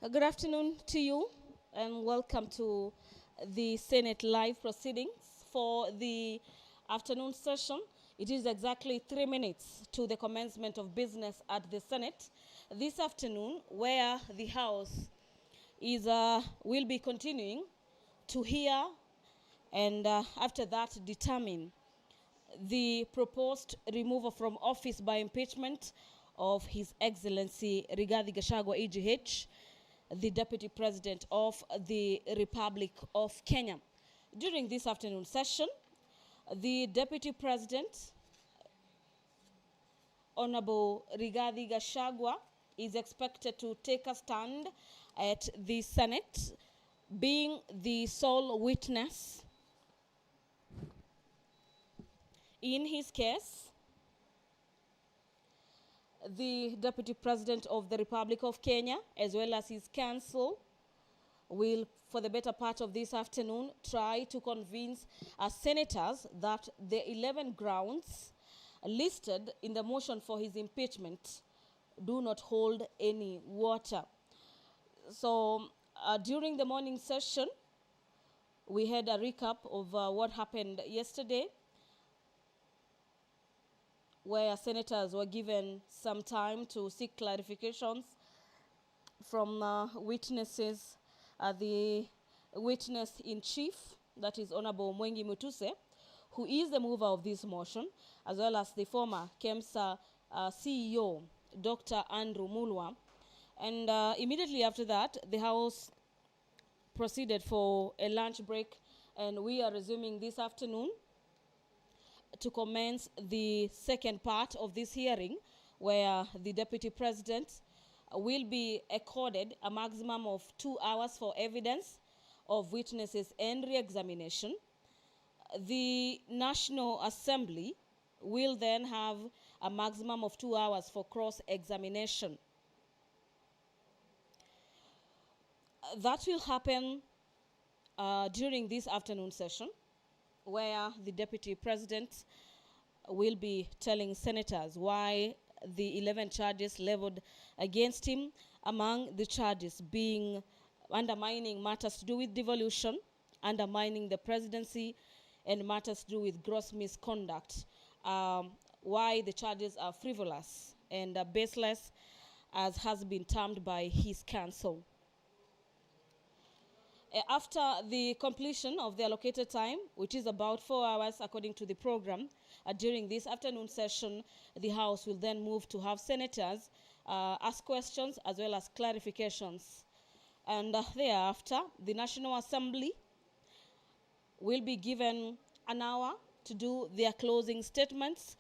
Good afternoon to you, and welcome to the Senate live proceedings for the afternoon session. It is exactly 3 minutes to the commencement of business at the Senate this afternoon, where the House will be continuing to hear and after that determine the proposed removal from office by impeachment of His Excellency Rigathi Gachagua, EGH, the Deputy President of the Republic of Kenya. During this afternoon session, the Deputy President, Honorable Rigathi Gachagua, is expected to take a stand at the Senate, being the sole witness in his case. The Deputy President of the Republic of Kenya, as well as his counsel, will, for the better part of this afternoon, try to convince senators that the 11 grounds listed in the motion for his impeachment do not hold any water. So during the morning session, we had a recap of what happened yesterday, where senators were given some time to seek clarifications from witnesses. The witness in chief, that is Honorable Mwengi Mutuse, who is the mover of this motion, as well as the former KEMSA CEO, Dr. Andrew Mulwa. And immediately after that, the House proceeded for a lunch break, and we are resuming this afternoon to commence the second part of this hearing, where the Deputy President will be accorded a maximum of 2 hours for evidence of witnesses and re-examination. The National Assembly will then have a maximum of 2 hours for cross-examination. That will happen during this afternoon session, where the Deputy President will be telling senators why the 11 charges leveled against him, among the charges being undermining matters to do with devolution, undermining the presidency, and matters to do with gross misconduct, why the charges are frivolous and baseless, as has been termed by his counsel. After the completion of the allocated time, which is about 4 hours according to the program, during this afternoon session, the House will then move to have senators ask questions as well as clarifications. And thereafter, the National Assembly will be given an hour to do their closing statements.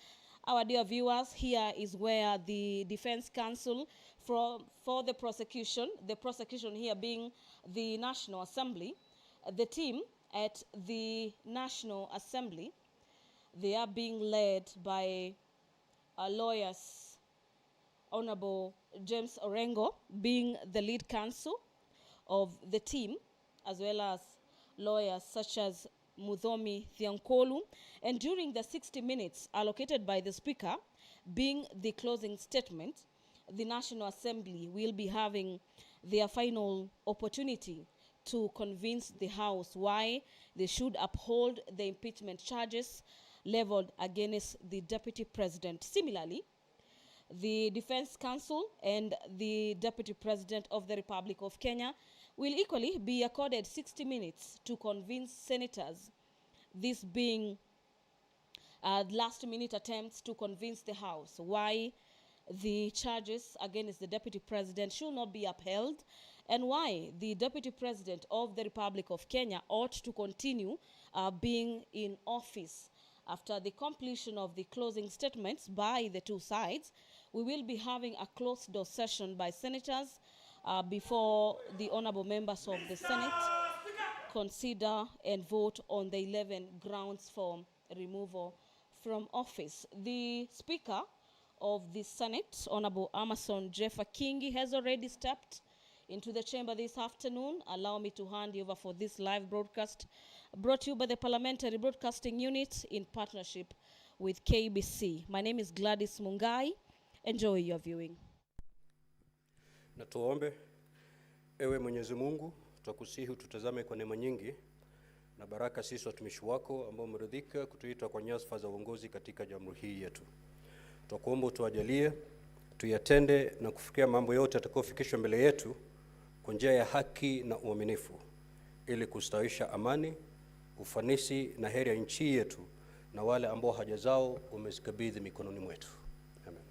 Our dear viewers, here is where the Defense Counsel for the prosecution here being the National Assembly, the team at the National Assembly, they are being led by lawyers, Honorable James Orengo being the lead counsel of the team, as well as lawyers such as Muthomi Thiankolu. And during the 60 minutes allocated by the Speaker, being the closing statement, the National Assembly will be having their final opportunity to convince the House why they should uphold the impeachment charges leveled against the Deputy President. Similarly, the Defense Counsel and the Deputy President of the Republic of Kenya will equally be accorded 60 minutes to convince senators, this being last-minute attempts to convince the House why the charges against the Deputy President should not be upheld, and why the Deputy President of the Republic of Kenya ought to continue being in office. After the completion of the closing statements by the two sides, we will be having a closed-door session by senators before the honorable members of the Senate consider and vote on the 11 grounds for removal from office. The Speaker of the Senate, Honorable Amason Jeffa Kingi, has already stepped into the chamber this afternoon. Allow me to hand you over for this live broadcast brought to you by the Parliamentary Broadcasting Unit in partnership with KBC. My name is Gladys Mungai. Enjoy your viewing. Na tuombe. Ewe Mwenyezi Mungu, twakusihi tutazame kwa neema nyingi na baraka sisi watumishi wako ambao umeridhika kutuita kwa nyadhifa za uongozi katika jamhuri hii yetu. Twakuomba utuajalie tuyatende na kufikia mambo yote yatakayofikishwa mbele yetu kwa njia ya haki na uaminifu, ili kustawisha amani, ufanisi na heri ya nchi yetu na wale ambao haja zao umezikabidhi mikononi mwetu. Amen.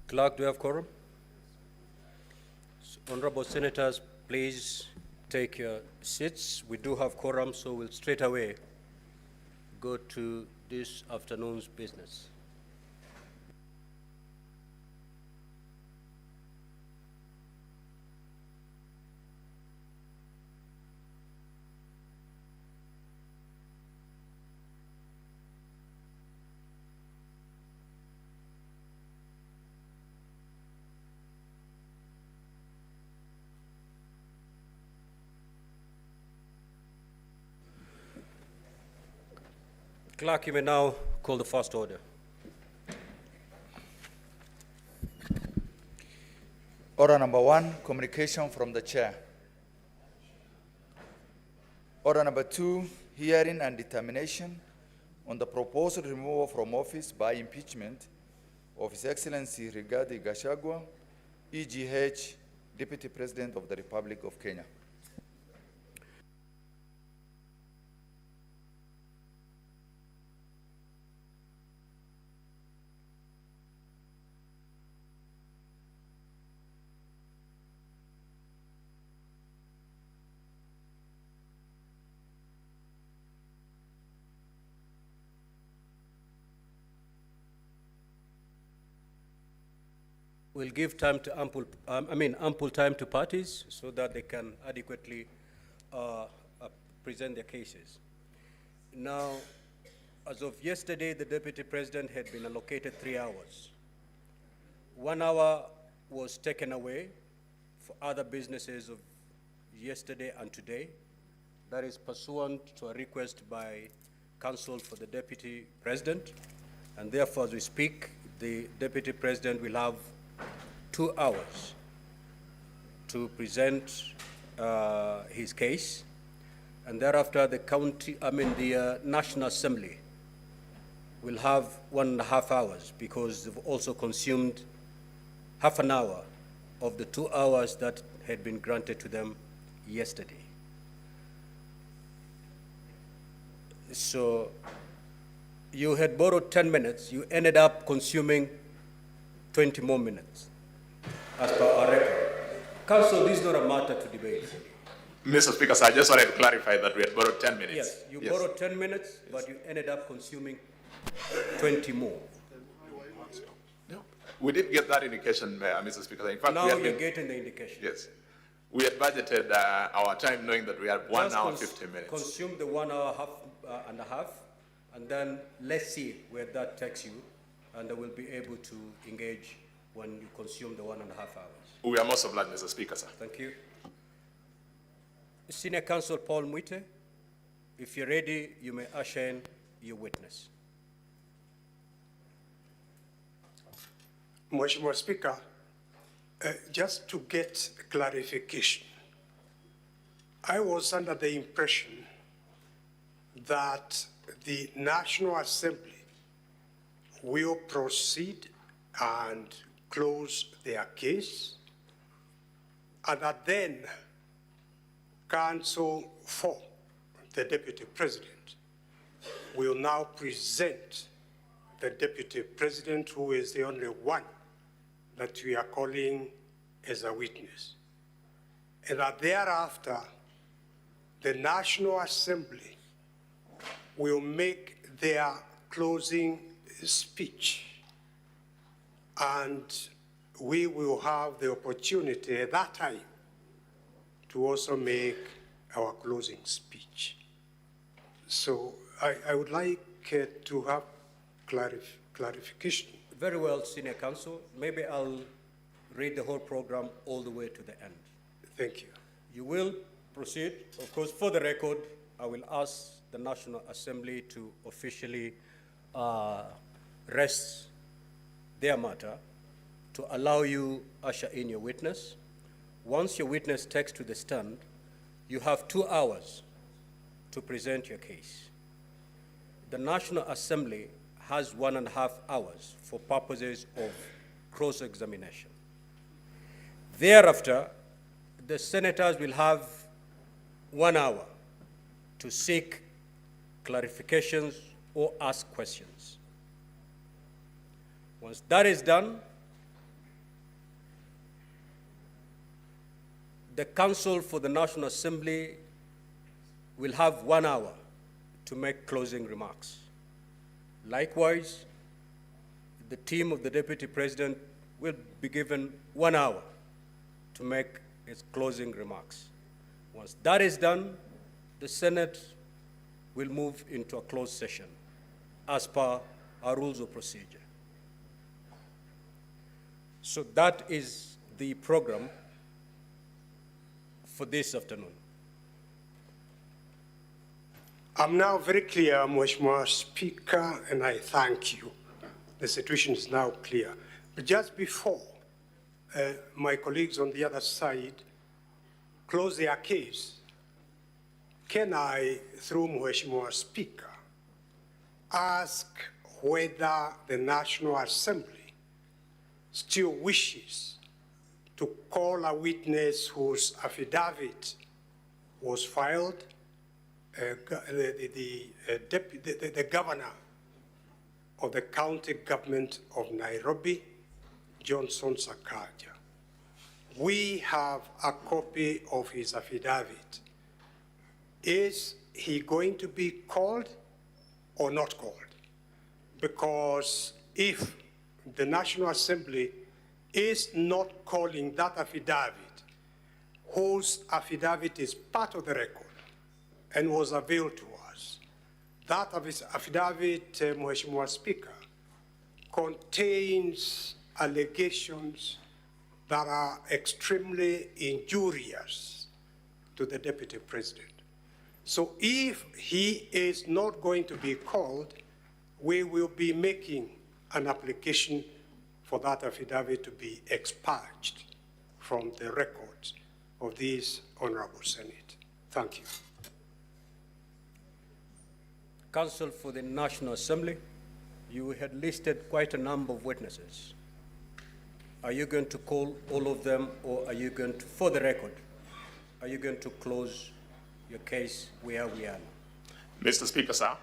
Clerk, do you have quorum? Honorable Senators, please take your seats. We do have quorum, so we'll straight away go to this afternoon's business. Clerk, you may now call the first order. Order number 1, communication from the chair. Order number 2, hearing and determination on the proposed removal from office by impeachment of His Excellency Rigathi Gachagua, EGH, Deputy President of the Republic of Kenya. We'll give time to ample time to parties so that they can adequately present their cases. Now, as of yesterday, the Deputy President had been allocated 3 hours. 1 hour was taken away for other businesses of yesterday and today. That is pursuant to a request by counsel for the Deputy President. And therefore, as we speak, the Deputy President will have 2 hours to present his case, and thereafter the National Assembly will have 1.5 hours, because they've also consumed half an hour of the 2 hours that had been granted to them yesterday. So you had borrowed 10 minutes, you ended up consuming 20 more minutes, as per our record. Council, this is not a matter to debate. Mr. Speaker, sir, I just wanted to clarify that we had borrowed 10 minutes. Yes, you borrowed 10 minutes, yes, but you ended up consuming 20 more. No, we did get that indication, Mr. Speaker. In fact, now you're getting the indication. Yes. We had budgeted our time knowing that we had 1 hour, 50 minutes. Consume the 1 hour and a half, and then let's see where that takes you, and we'll be able to engage when you consume the 1.5 hours. We are most obliged, Mr. Speaker, sir. Thank you. Senior Counsel Paul Mwite, if you're ready, you may usher in your witness. Mheshimiwa Speaker, just to get clarification, I was under the impression that the National Assembly will proceed and close their case, and that then counsel for the Deputy President will now present the Deputy President, who is the only one that we are calling as a witness. And that thereafter, the National Assembly will make their closing speech, and we will have the opportunity at that time to also make our closing speech. So I would like to have clarification. Very well, Senior Counsel. Maybe I'll read the whole program all the way to the end. Thank you. You will proceed. Of course, for the record, I will ask the National Assembly to officially rest their matter to allow you usher in your witness. Once your witness takes to the stand, you have 2 hours to present your case. The National Assembly has 1.5 hours for purposes of cross-examination. Thereafter, the senators will have 1 hour to seek clarifications or ask questions. Once that is done, the counsel for the National Assembly will have 1 hour to make closing remarks. Likewise, the team of the Deputy President will be given 1 hour to make its closing remarks. Once that is done, the Senate will move into a closed session as per our rules of procedure. So that is the program for this afternoon. I'm now very clear, Mheshimiwa Speaker, and I thank you. The situation is now clear. But just before my colleagues on the other side close their case, can I, through Mheshimiwa Speaker, ask whether the National Assembly still wishes to call a witness whose affidavit was filed, the governor of the county government of Nairobi, Johnson Sakaja. We have a copy of his affidavit. Is he going to be called or not called? Because if the National Assembly is not calling that affidavit, whose affidavit is part of the record and was availed to us, that affidavit, Mheshimiwa Speaker, contains allegations that are extremely injurious to the Deputy President. So if he is not going to be called, we will be making an application for that affidavit to be expunged from the records of this Honorable Senate. Thank you. Counsel for the National Assembly, you had listed quite a number of witnesses. Are you going to call all of them, or are you going to, for the record, are you going to close your case where we are? Mr. Speaker, sir,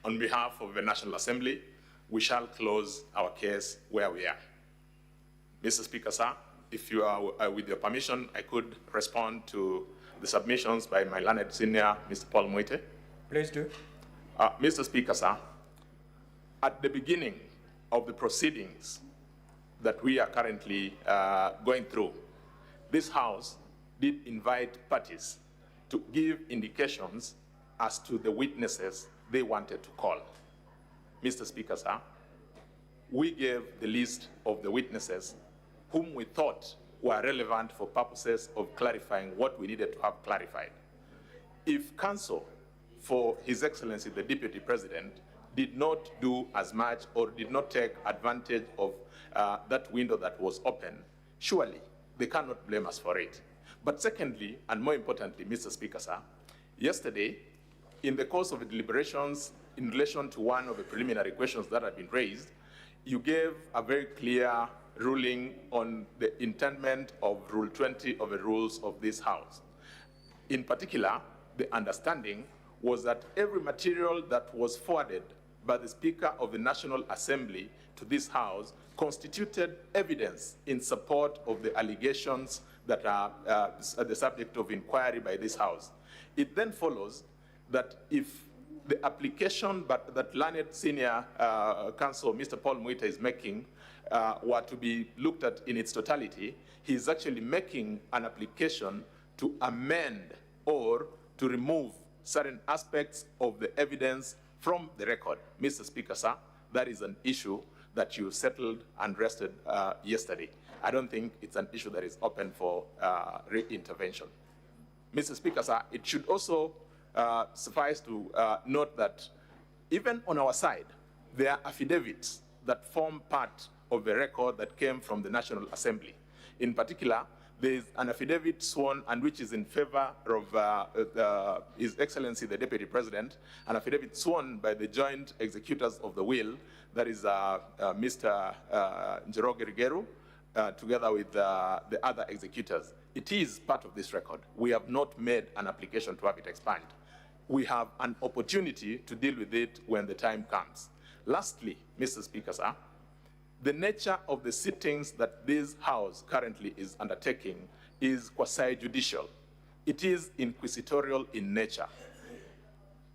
on behalf of the National Assembly, we shall close our case where we are. Mr. Speaker, sir, if you are with your permission, I could respond to the submissions by my learned senior, Mr. Paul Mwite. Please do. Mr. Speaker, sir, at the beginning of the proceedings that we are currently going through, this House did invite parties to give indications as to the witnesses they wanted to call. Mr. Speaker, sir, we gave the list of the witnesses whom we thought were relevant for purposes of clarifying what we needed to have clarified. If counsel for His Excellency the Deputy President did not do as much or did not take advantage of that window that was open, surely they cannot blame us for it. But secondly, and more importantly, Mr. Speaker, sir, yesterday, in the course of the deliberations in relation to one of the preliminary questions that had been raised, you gave a very clear ruling on the intendment of Rule 20 of the rules of this House. In particular, the understanding was that every material that was forwarded by the Speaker of the National Assembly to this House constituted evidence in support of the allegations that are the subject of inquiry by this House. It then follows that if the application that learned senior counsel, Mr. Paul Mwite, is making were to be looked at in its totality, he is actually making an application to amend or to remove certain aspects of the evidence from the record. Mr. Speaker, sir, that is an issue that you settled and rested yesterday. I don't think it's an issue that is open for re-intervention. Mr. Speaker, sir, it should also suffice to note that even on our side, there are affidavits that form part of the record that came from the National Assembly. In particular, there is an affidavit sworn and which is in favor of His Excellency the Deputy President, an affidavit sworn by the joint executors of the will, that is Mr. Njoroge Rigeru, together with the other executors. It is part of this record. We have not made an application to have it expand. We have an opportunity to deal with it when the time comes. Lastly, Mr. Speaker, sir, the nature of the sittings that this House currently is undertaking is quasi-judicial. It is inquisitorial in nature.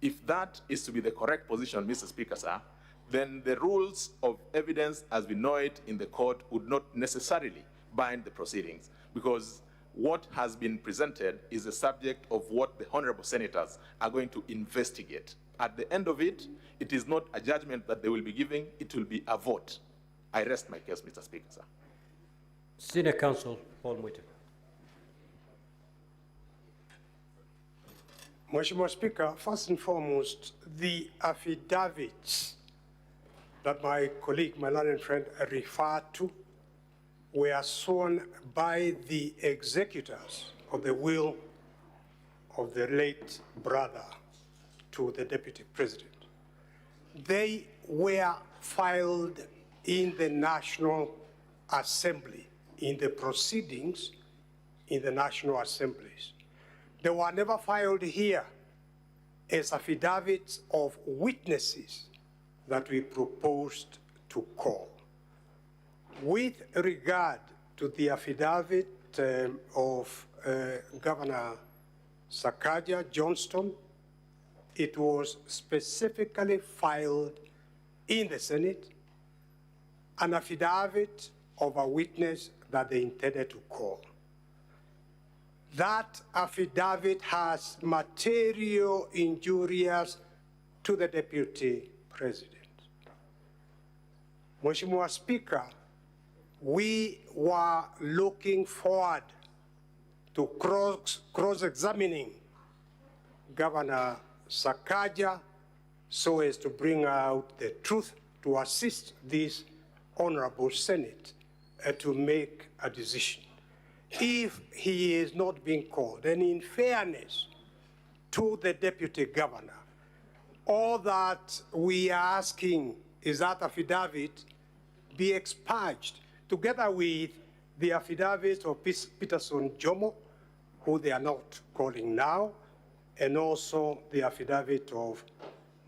If that is to be the correct position, Mr. Speaker, sir, then the rules of evidence as we know it in the court would not necessarily bind the proceedings, because what has been presented is the subject of what the honorable senators are going to investigate. At the end of it, it is not a judgment that they will be giving, it will be a vote. I rest my case, Mr. Speaker, sir. Senior Counsel Paul Mwite. Mheshimiwa Speaker, first and foremost, the affidavits that my colleague, my learned friend, referred to were sworn by the executors of the will of the late brother to the Deputy President. They were filed in the National Assembly, in the proceedings in the National Assemblies. They were never filed here as affidavits of witnesses that we proposed to call. With regard to the affidavit of Governor Sakaja Johnston, it was specifically filed in the Senate, an affidavit of a witness that they intended to call. That affidavit has material injurious to the Deputy President. Mheshimiwa Speaker, we were looking forward to cross-examining Governor Sakaja so as to bring out the truth to assist this Honorable Senate to make a decision. If he is not being called, and in fairness to the Deputy Governor, all that we are asking is that affidavit be expunged, together with the affidavit of Peterson Jomo, who they are not calling now, and also the affidavit of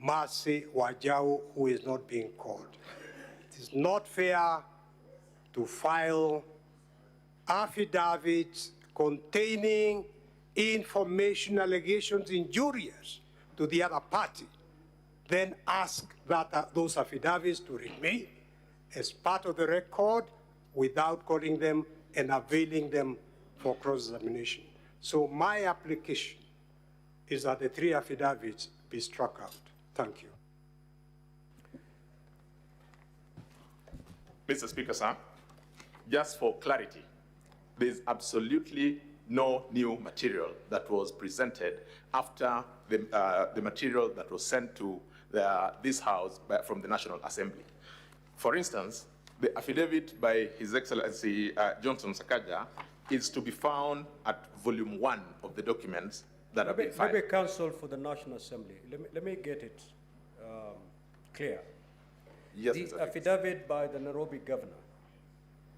Mercy Wajau, who is not being called. It is not fair to file affidavits containing information allegations injurious to the other party, then ask that those affidavits to remain as part of the record without calling them and availing them for cross-examination. So my application is that the three affidavits be struck out. Thank you. Mr. Speaker, sir, just for clarity, there is absolutely no new material that was presented after the material that was sent to this House from the National Assembly. For instance, the affidavit by His Excellency Johnson Sakaja is to be found at volume 1 of the documents that have been filed. Maybe Counsel for the National Assembly, let me get it clear. Yes, the Mr. affidavit by the Nairobi governor,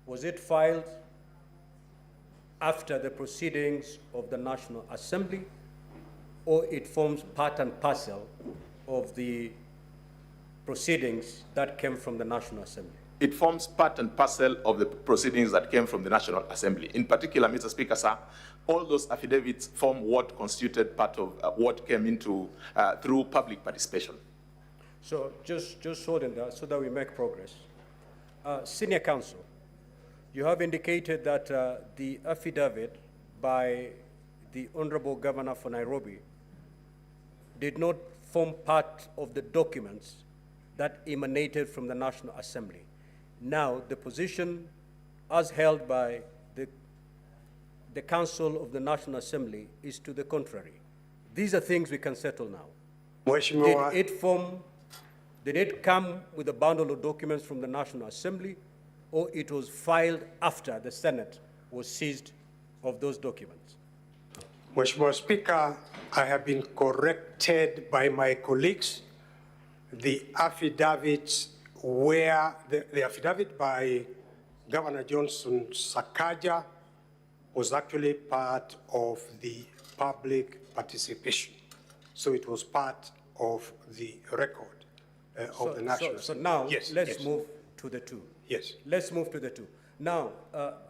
was it filed after the proceedings of the National Assembly, or it forms part and parcel of the proceedings that came from the National Assembly? It forms part and parcel of the proceedings that came from the National Assembly. In particular, Mr. Speaker, sir, all those affidavits form what constituted part of what came into through public participation. So just hold in there so that we make progress. Senior Counsel, you have indicated that the affidavit by the Honorable Governor for Nairobi did not form part of the documents that emanated from the National Assembly. Now, the position as held by the Council of the National Assembly is to the contrary. These are things we can settle now. Did it come with a bundle of documents from the National Assembly, or it was filed after the Senate was seized of those documents? Mheshimiwa Speaker, I have been corrected by my colleagues. The affidavits where the affidavit by Governor Johnson Sakaja was actually part of the public participation. So it was part of the record of the National So now, yes, let's yes. move to the two. Yes. Let's move to the two. Now,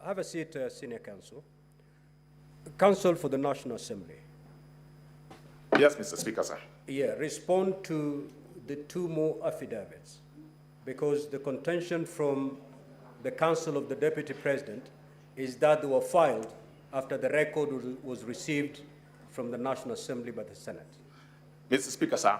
have a seat, Senior Counsel. Counsel for the National Assembly. Yes, Mr. Speaker, sir. Yeah, respond to the two more affidavits, because the contention from the Council of the Deputy President is that they were filed after the record was received from the National Assembly by the Senate. Mr. Speaker, sir,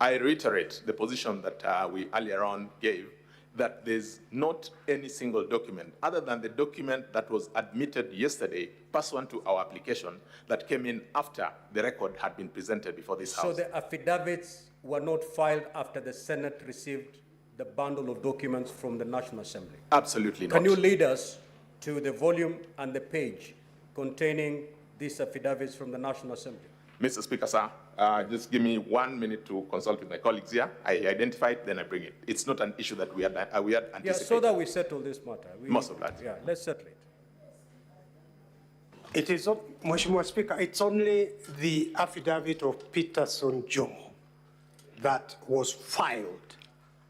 I reiterate the position that we earlier on gave, that there's not any single document other than the document that was admitted yesterday pursuant to our application that came in after the record had been presented before this House. So the affidavits were not filed after the Senate received the bundle of documents from the National Assembly? Absolutely not. Can you lead us to the volume and the page containing these affidavits from the National Assembly? Mr. Speaker, sir, just give me 1 minute to consult with my colleagues here. I identify it, then I bring it. It's not an issue that we had anticipated. Yeah, so that we settle this matter. Most of that. Yeah, let's settle it. It is not, Mheshimiwa Speaker, it's only the affidavit of Peterson Jomo that was filed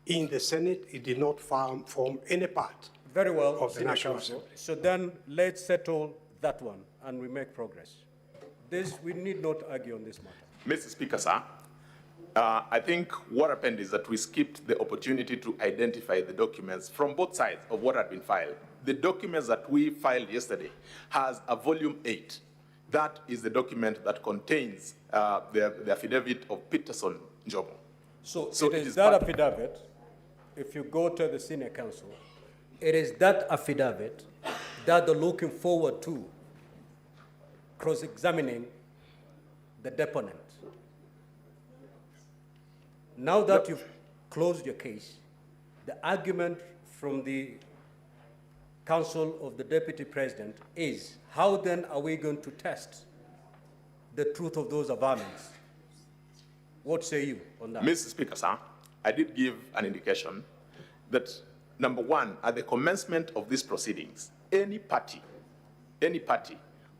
in the Senate. It did not form any part Very well, of the Senior National Counsel. Assembly. So then let's settle that one and we make progress. We need not argue on this matter. Mr. Speaker, sir, I think what happened is that we skipped the opportunity to identify the documents from both sides of what had been filed. The documents that we filed yesterday has a volume 8. That is the document that contains the affidavit of Peterson Jomo. So it is that part- affidavit, if you go to the Senior Counsel, it is that affidavit that they're looking forward to cross-examining the deponent. Now that you've closed your case, the argument from the Council of the Deputy President is, how then are we going to test the truth of those averments? What say you on that? Mr. Speaker, sir, I did give an indication that, number one, at the commencement of these proceedings, any party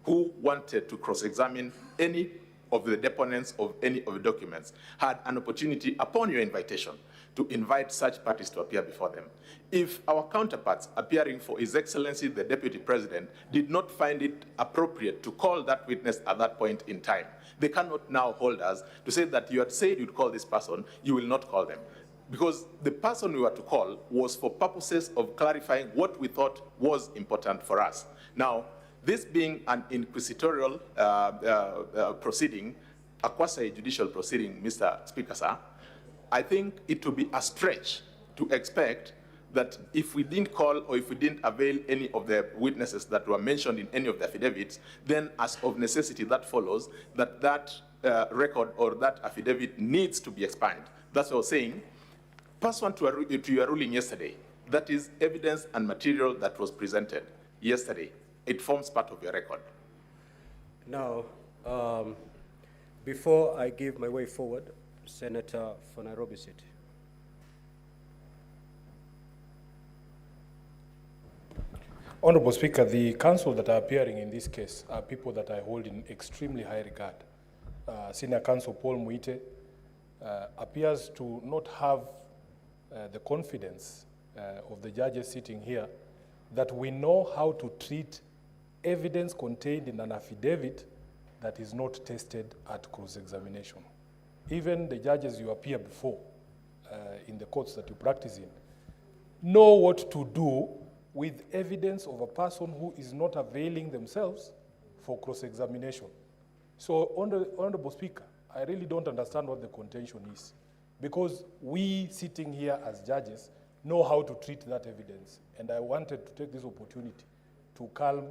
who wanted to cross-examine any of the deponents of any of the documents had an opportunity, upon your invitation, to invite such parties to appear before them. If our counterparts appearing for His Excellency the Deputy President did not find it appropriate to call that witness at that point in time, they cannot now hold us to say that you had said you'd call this person, you will not call them. Because the person we were to call was for purposes of clarifying what we thought was important for us. Now, this being an inquisitorial proceeding, a quasi-judicial proceeding, Mr. Speaker, sir, I think it would be a stretch to expect that if we didn't call or if we didn't avail any of the witnesses that were mentioned in any of the affidavits, then as of necessity that follows that record or that affidavit needs to be expunged. That's what I was saying. Pursuant to your ruling yesterday, that is evidence and material that was presented yesterday. It forms part of your record. Now, before I give my way forward, Senator for Nairobi City. Honorable Speaker, the counsel that are appearing in this case are people that I hold in extremely high regard. Senior Counsel Paul Muite appears to not have the confidence of the judges sitting here that we know how to treat evidence contained in an affidavit that is not tested at cross-examination. Even the judges you appear before in the courts that you practice in know what to do with evidence of a person who is not availing themselves for cross-examination. So, Honorable Speaker, I really don't understand what the contention is. because we sitting here as judges know how to treat that evidence. And I wanted to take this opportunity to calm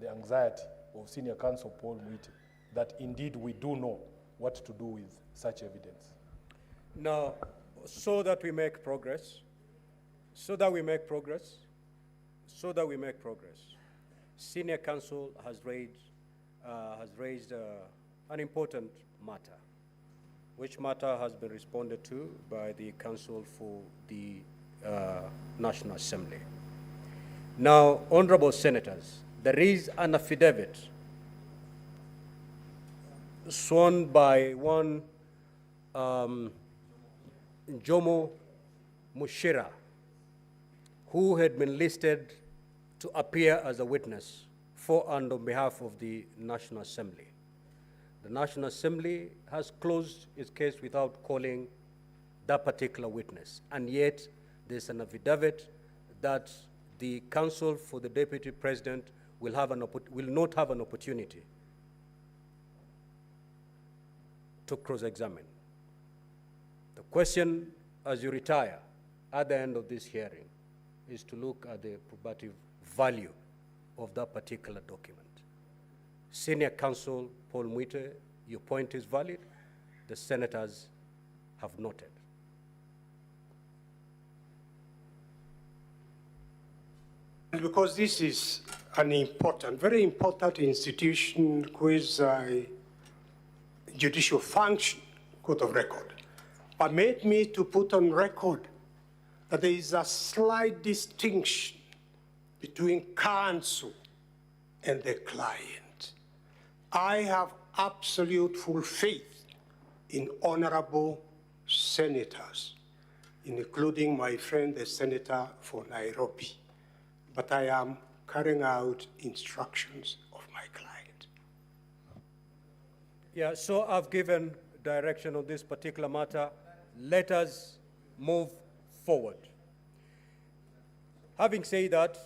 the anxiety of Senior Counsel Paul Mwite, that indeed we do know what to do with such evidence. Now, so that we make progress, Senior Counsel has raised an important matter, which matter has been responded to by the Counsel for the National Assembly. Now, honorable senators, there is an affidavit sworn by one Jomo Mushira, who had been listed to appear as a witness for and on behalf of the National Assembly. The National Assembly has closed its case without calling that particular witness, and yet there's an affidavit that the counsel for the Deputy President will not have an opportunity to cross-examine. The question, as you retire at the end of this hearing, is to look at the probative value of that particular document. Senior Counsel Paul Mwite, your point is valid. The senators have noted. Because this is an important, very important institution with a judicial function, court of record, permit me to put on record that there is a slight distinction between counsel and the client. I have absolute full faith in honorable senators, including my friend, the senator for Nairobi, but I am carrying out instructions of my client. Yeah, so I've given direction on this particular matter. Let us move forward. Having said that,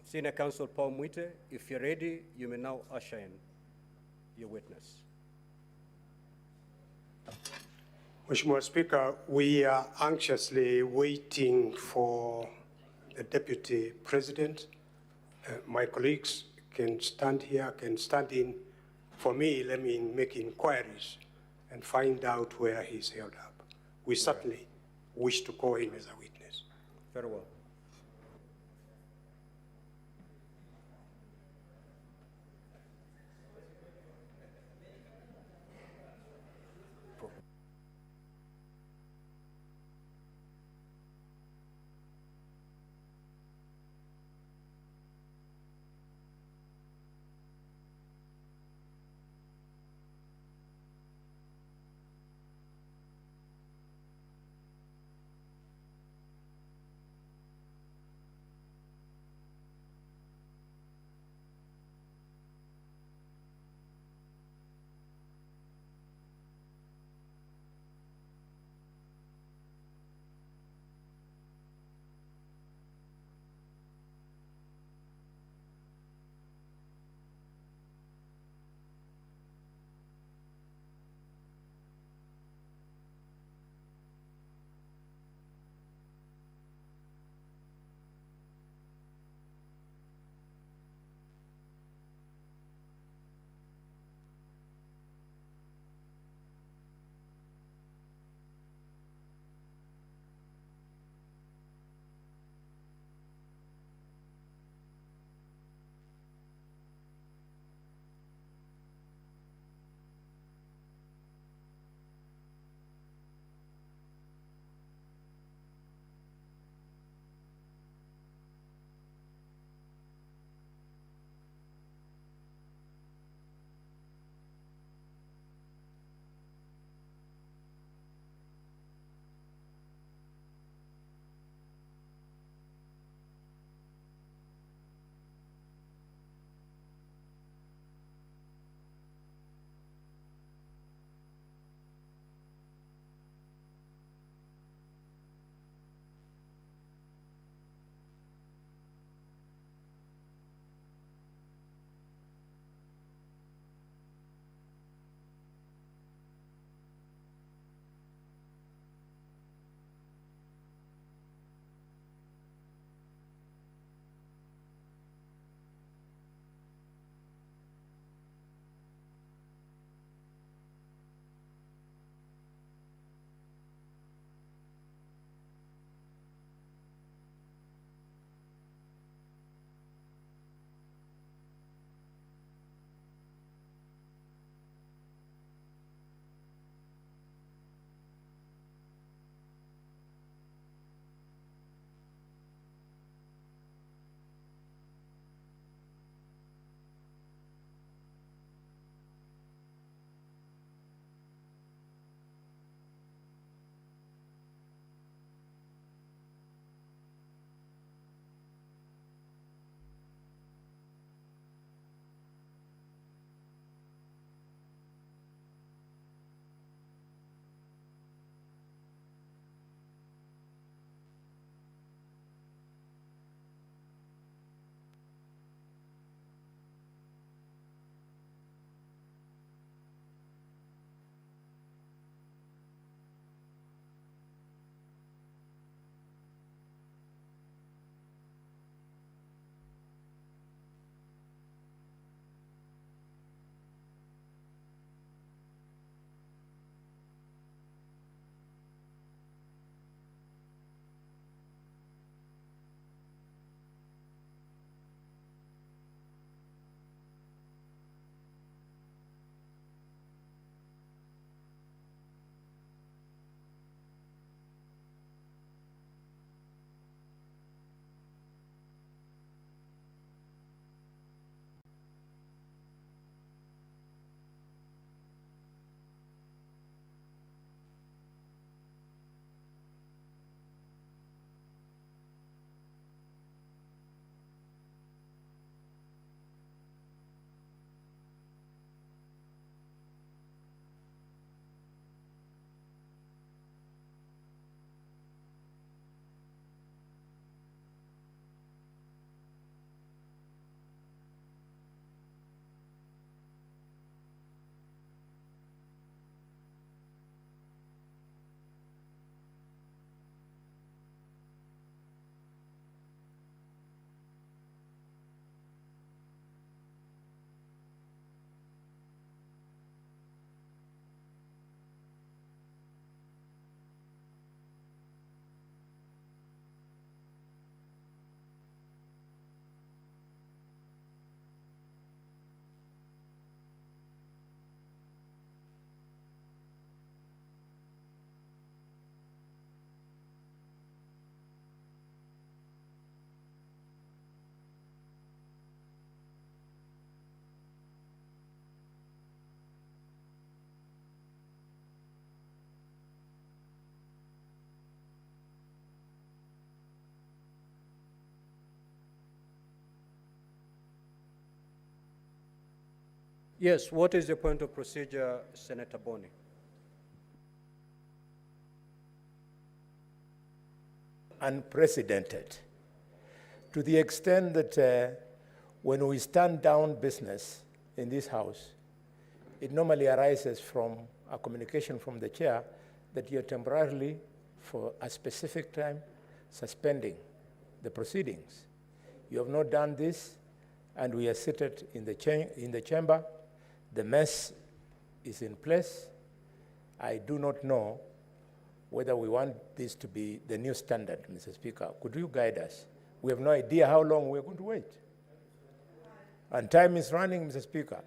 Senior Counsel Paul Mwite, if you're ready, you may now usher in your witness. Mheshimiwa Speaker, we are anxiously waiting for the Deputy President. My colleagues can stand here, can stand in. For me, let me make inquiries and find out where he's held up. We certainly wish to call him as a witness. Very well. Yes, what is the point of procedure, Senator Boni? Unprecedented, to the extent that when we stand down business in this House, it normally arises from a communication from the chair that you're temporarily, for a specific time, suspending the proceedings. You have not done this, and we are seated in the chamber. The mess is in place. I do not know whether we want this to be the new standard, Mr. Speaker. Could you guide us? We have no idea how long we're going to wait. And time is running, Mr. Speaker.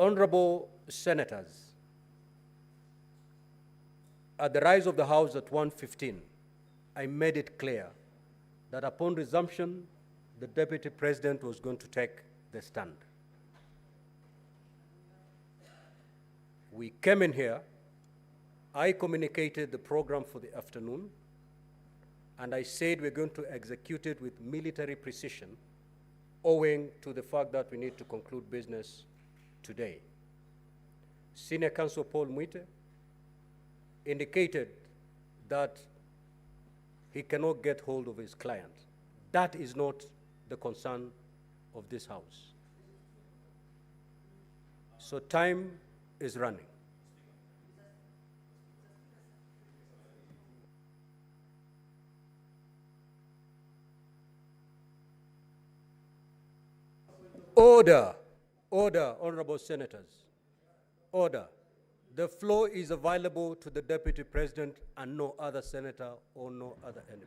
Honorable Senators, at the rise of the House at 1:15, I made it clear that upon resumption, the Deputy President was going to take the stand. We came in here, I communicated the program for the afternoon, and I said we're going to execute it with military precision, owing to the fact that we need to conclude business today. Senior Counsel Paul Mwite indicated that he cannot get hold of his client. That is not the concern of this House. So time is running. Order, order, honorable senators, order. The floor is available to the Deputy President and no other senator or no other enemy.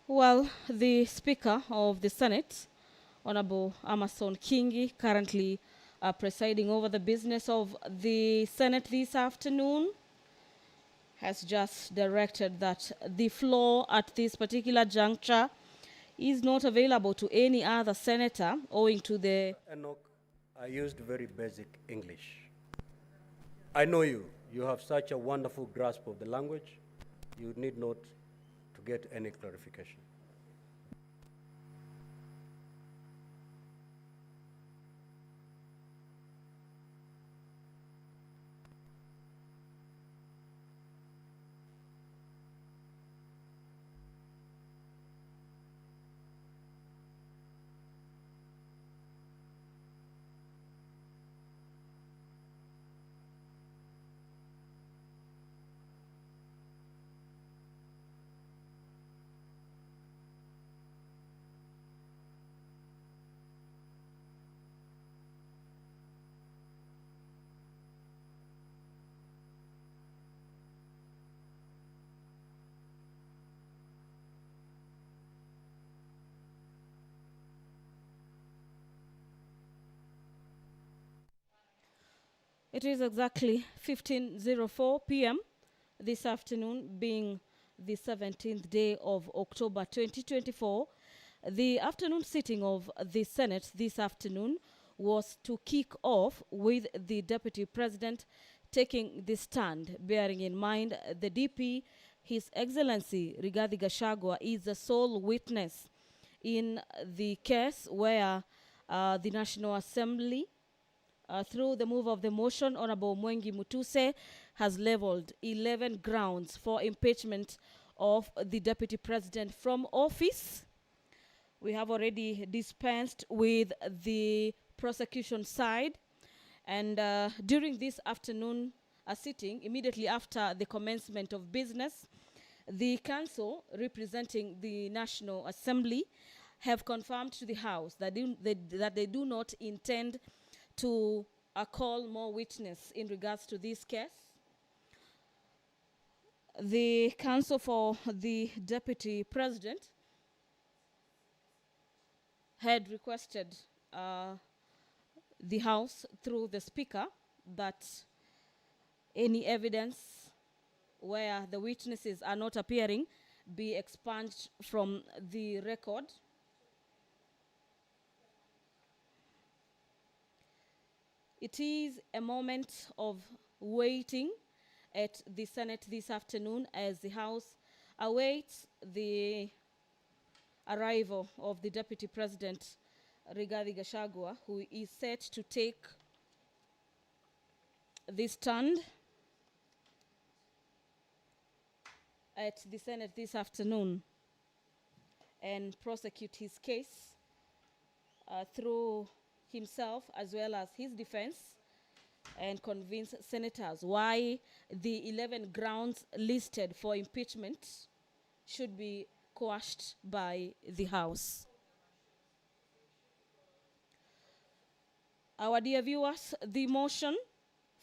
Well, the Speaker of the Senate, Honorable Amason Kingi, currently presiding over the business of the Senate this afternoon, has just directed that the floor at this particular juncture is not available to any other senator owing to the... Enoch, I used very basic English. I know you. You have such a wonderful grasp of the language. You need not to get any clarification. It is exactly 15:04 p.m. this afternoon, being the 17th day of October 2024. The afternoon sitting of the Senate this afternoon was to kick off with the Deputy President taking the stand, bearing in mind the DP, His Excellency Rigathi Gachagua, is the sole witness in the case where the National Assembly, through the move of the motion, Honorable Mwengi Mutuse has leveled 11 grounds for impeachment of the Deputy President from office. We have already dispensed with the prosecution side, and during this afternoon sitting, immediately after the commencement of business, the council representing the National Assembly have confirmed to the House that they do not intend to call more witness in regards to this case. The counsel for the Deputy President had requested the House through the Speaker that any evidence where the witnesses are not appearing be expunged from the record. It is a moment of waiting at the Senate this afternoon as the House awaits the arrival of the Deputy President, Rigathi Gachagua, who is set to take this stand at the Senate this afternoon and prosecute his case through himself as well as his defense, and convince senators why the 11 grounds listed for impeachment should be quashed by the House. Our dear viewers, the motion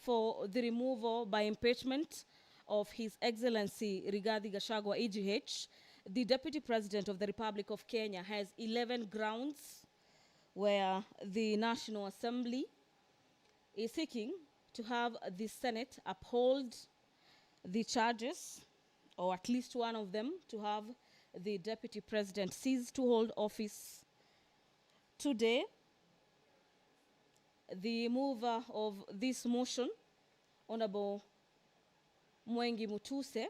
for the removal by impeachment of His Excellency Rigathi Gachagua, EGH, the Deputy President of the Republic of Kenya, has 11 grounds where the National Assembly is seeking to have the Senate uphold the charges, or at least one of them, to have the Deputy President cease to hold office today. The mover of this motion, Honorable Mwengi Mutuse,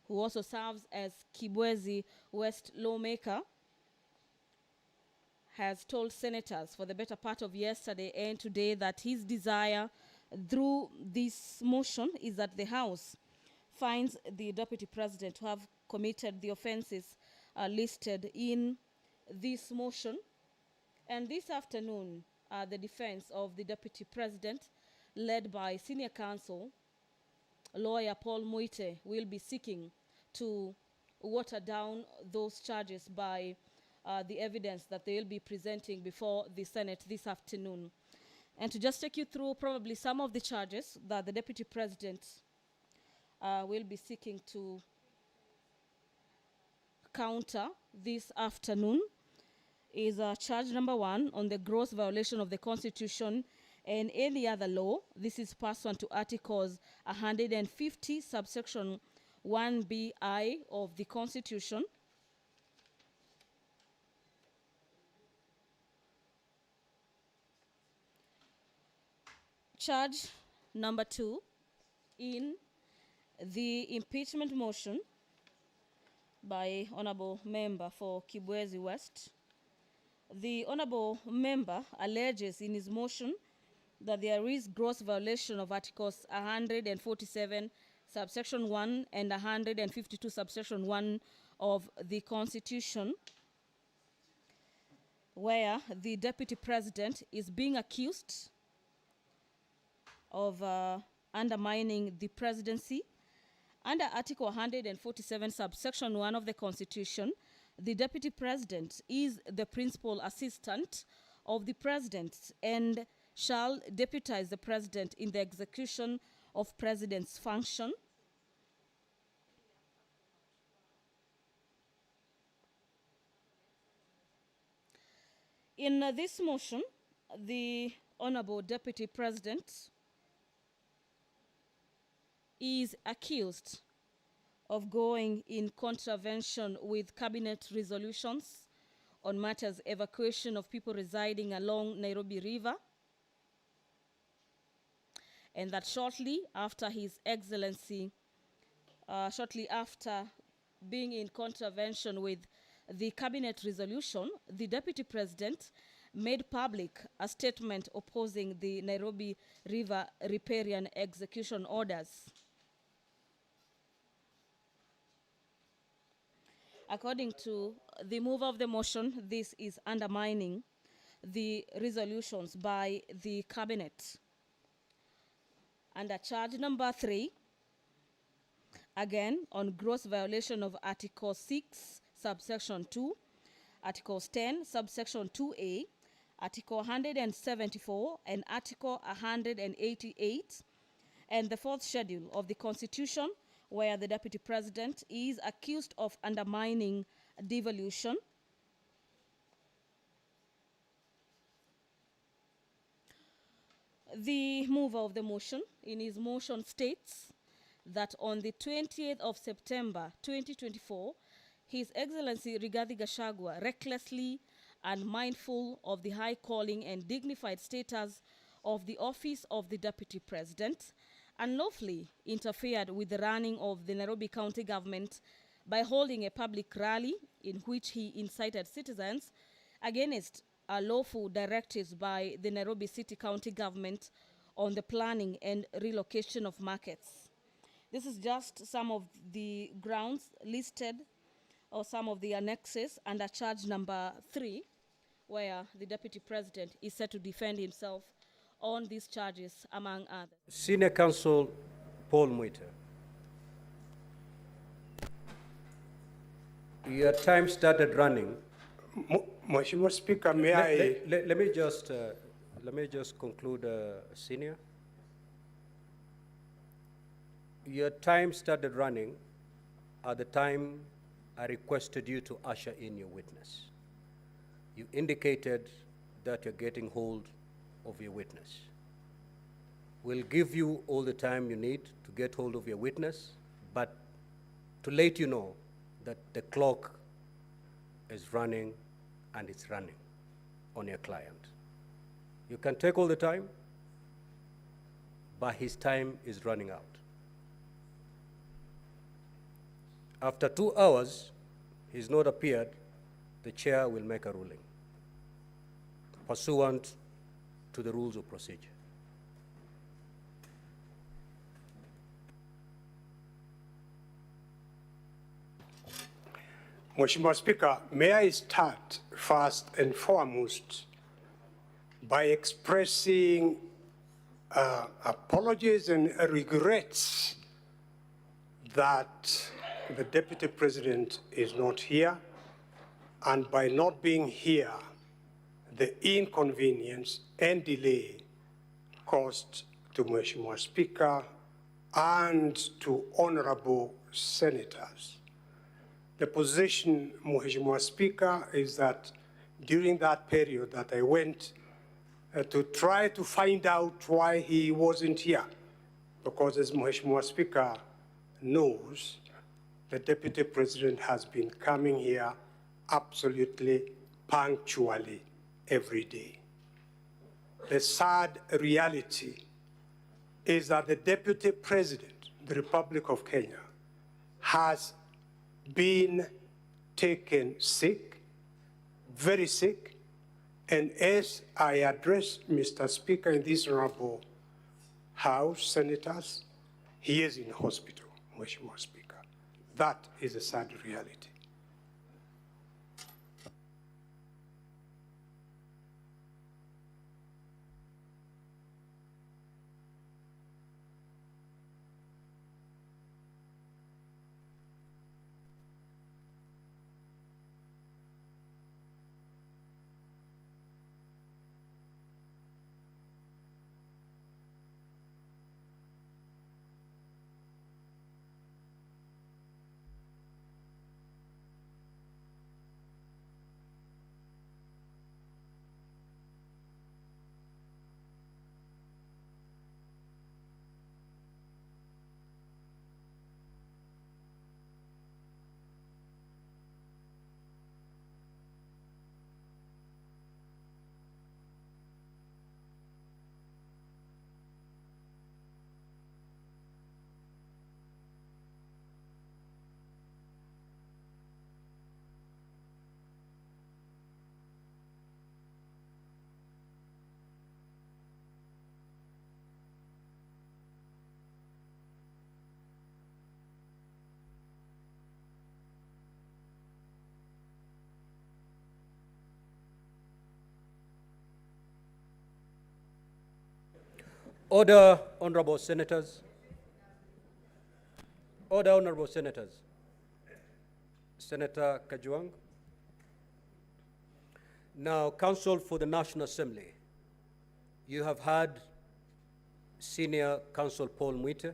who also serves as Kibwezi West lawmaker, has told senators for the better part of yesterday and today that his desire through this motion is that the House finds the Deputy President to have committed the offenses listed in this motion. And this afternoon, the defense of the Deputy President, led by Senior Counsel Lawyer Paul Muite, will be seeking to water down those charges by the evidence that they will be presenting before the Senate this afternoon. And to just take you through probably some of the charges that the Deputy President will be seeking to counter this afternoon is charge number 1 on the gross violation of the Constitution and any other law. This is pursuant to Articles 150, subsection 1BI of the Constitution. Charge number 2 in the impeachment motion by Honorable Member for Kibwezi West. The Honorable Member alleges in his motion that there is gross violation of Articles 147 subsection 1 and 152 subsection 1 of the Constitution, where the Deputy President is being accused of undermining the presidency. Under Article 147 subsection 1 of the Constitution, the Deputy President is the principal assistant of the President and shall deputize the President in the execution of President's function. In this motion, the Honorable Deputy President is accused of going in contravention with cabinet resolutions on matters evacuation of people residing along Nairobi River, and that shortly after His Excellency, shortly after being in contravention with the cabinet resolution, the Deputy President made public a statement opposing the Nairobi River riparian execution orders. According to the mover of the motion, this is undermining the resolutions by the cabinet. Under charge number 3, again on gross violation of Article 6, subsection 2, Articles 10, subsection 2A, Article 174, and Article 188, and the 4th schedule of the Constitution, where the Deputy President is accused of undermining devolution. The mover of the motion in his motion states that on the 20th of September 2024, His Excellency Rigathi Gachagua, recklessly and mindful of the high calling and dignified status of the office of the Deputy President, unlawfully interfered with the running of the Nairobi County government by holding a public rally in which he incited citizens against lawful directives by the Nairobi City County government on the planning and relocation of markets. This is just some of the grounds listed or some of the annexes under charge number 3, where the Deputy President is set to defend himself on these charges, among others. Senior Counsel Paul Mwita, your time started running. Mheshimiwa Speaker, may I? Let me just conclude, Senior. Your time started running at the time I requested you to usher in your witness. You indicated that you're getting hold of your witness. We'll give you all the time you need to get hold of your witness, but to let you know that the clock is running, and it's running on your client. You can take all the time, but his time is running out. After 2 hours, he's not appeared, the chair will make a ruling pursuant to the rules of procedure. Mheshimiwa Speaker, may I start first and foremost by expressing apologies and regrets that the Deputy President is not here, and by not being here, the inconvenience and delay caused to Mheshimiwa Speaker and to honorable senators. The position, Mheshimiwa Speaker, is that during that period that I went to try to find out why he wasn't here, because as Mheshimiwa Speaker knows, the Deputy President has been coming here absolutely punctually every day. The sad reality is that the Deputy President, the Republic of Kenya, has been taken sick, very sick, and as I address Mr. Speaker in this honorable House, senators, he is in hospital, Mheshimiwa Speaker. That is a sad reality. Order, honorable senators. Order, honorable senators. Senator Kajwang. Now, Counsel for the National Assembly, you have had Senior Counsel Paul Mwita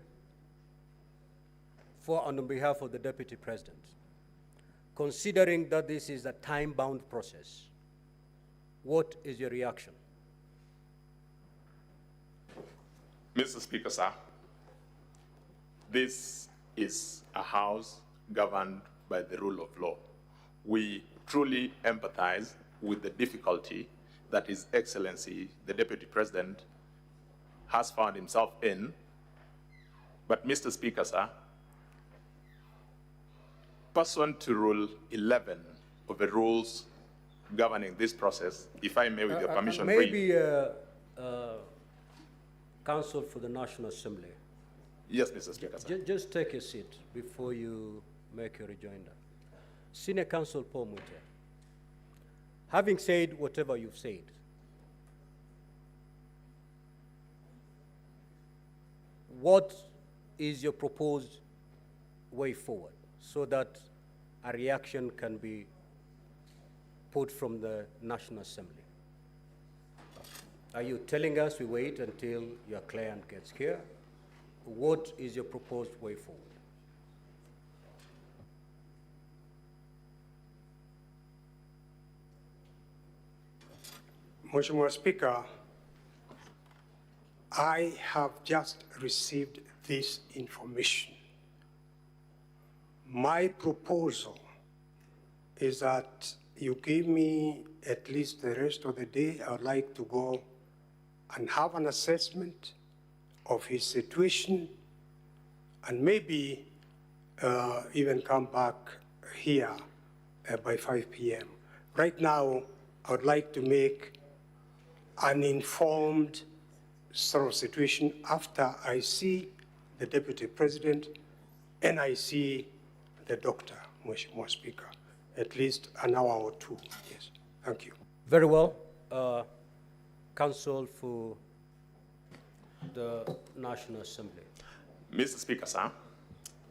for and on behalf of the Deputy President. Considering that this is a time-bound process, what is your reaction? Mr. Speaker, sir, this is a house governed by the rule of law. We truly empathize with the difficulty that His Excellency, the Deputy President, has found himself in. But, Mr. Speaker, sir, pursuant to Rule 11 of the rules governing this process, if I may, with your permission, maybe Counsel for the National Assembly. Yes, Mr. Speaker, sir. Just take a seat before you make your rejoinder. Senior Counsel Paul Muite, having said whatever you've said, what is your proposed way forward so that a reaction can be put from the National Assembly? Are you telling us we wait until your client gets here? What is your proposed way forward? Mheshimiwa Speaker, I have just received this information. My proposal is that you give me at least the rest of the day. I would like to go and have an assessment of his situation and maybe even come back here by 5 p.m. Right now, I would like to make an informed sort of situation after I see the Deputy President and I see the doctor, Mheshimiwa Speaker, at least an hour or two. Yes, thank you. Very well. Counsel for the National Assembly. Mr. Speaker, sir,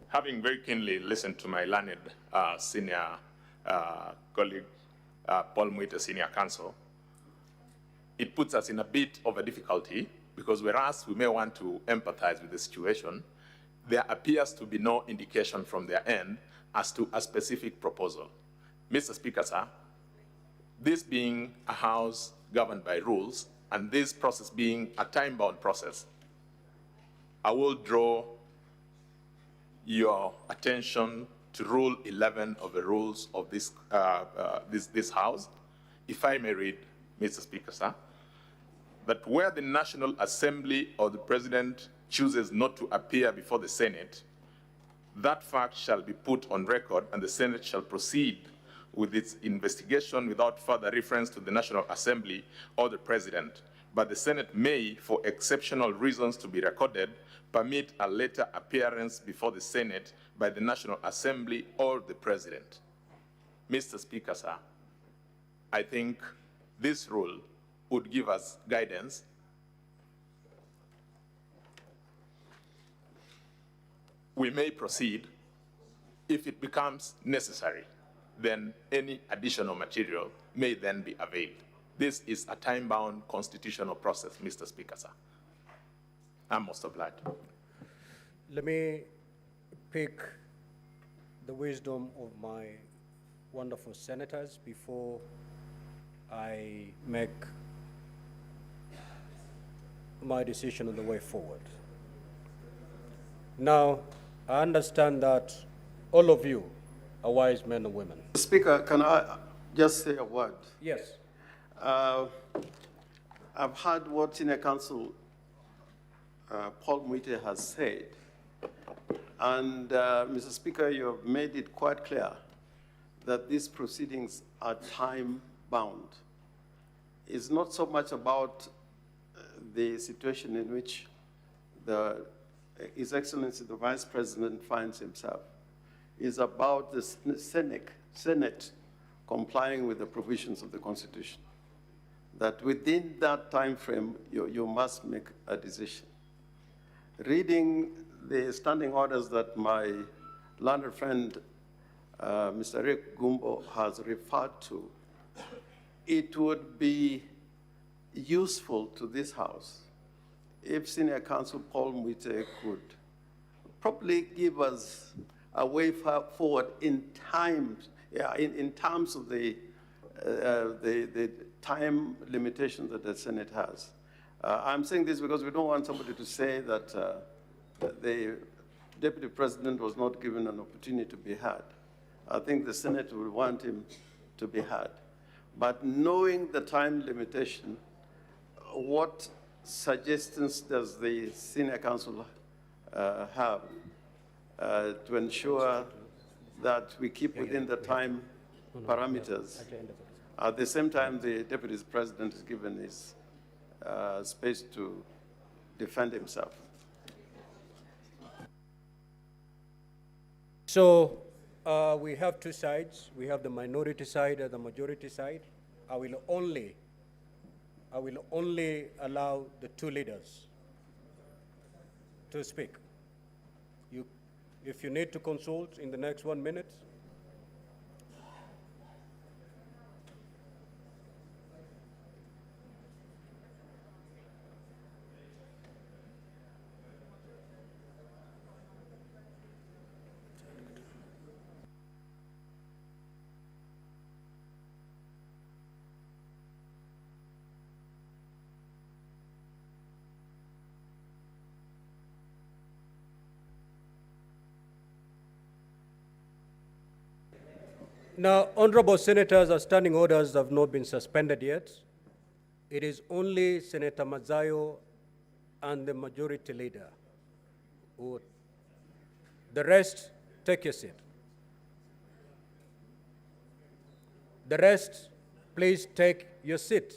having very keenly listened to my learned senior colleague, Paul Muite, Senior Counsel, it puts us in a bit of a difficulty because whereas we may want to empathize with the situation, there appears to be no indication from their end as to a specific proposal. Mr. Speaker, sir, this being a house governed by rules and this process being a time-bound process, I will draw your attention to Rule 11 of the rules of this House. If I may read, Mr. Speaker, sir, that where the National Assembly or the President chooses not to appear before the Senate, that fact shall be put on record and the Senate shall proceed with its investigation without further reference to the National Assembly or the President. But the Senate may, for exceptional reasons to be recorded, permit a later appearance before the Senate by the National Assembly or the President. Mr. Speaker, sir, I think this rule would give us guidance we may proceed. If it becomes necessary, then any additional material may then be availed. This is a time-bound constitutional process, Mr. Speaker, sir. I'm most obliged. Let me pick the wisdom of my wonderful senators before I make my decision on the way forward. Now, I understand that all of you are wise men and women. Speaker, can I just say a word? Yes. I've heard what Senior Counsel Paul Muite has said. And, Mr. Speaker, you have made it quite clear that these proceedings are time-bound. It's not so much about the situation in which His Excellency the Vice President finds himself. It's about the Senate complying with the provisions of the Constitution. That within that time frame, you must make a decision. Reading the standing orders that my learned friend, Mr. Rick Gumbo, has referred to, it would be useful to this House if Senior Counsel Paul Muite could probably give us a way forward in terms of the time limitation that the Senate has. I'm saying this because we don't want somebody to say that the Deputy President was not given an opportunity to be heard. I think the Senate will want him to be heard. But knowing the time limitation, what suggestions does the Senior Counsel have to ensure that we keep within the time parameters? At the same time, the Deputy President is given his space to defend himself. So we have two sides. We have the minority side and the majority side. I will only allow the two leaders to speak. If you need to consult in the next 1 minute, now, honorable senators, our standing orders have not been suspended yet. It is only Senator Mazayo and the majority leader who, the rest, take your seat. The rest, please take your seat.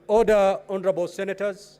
Order, honorable senators.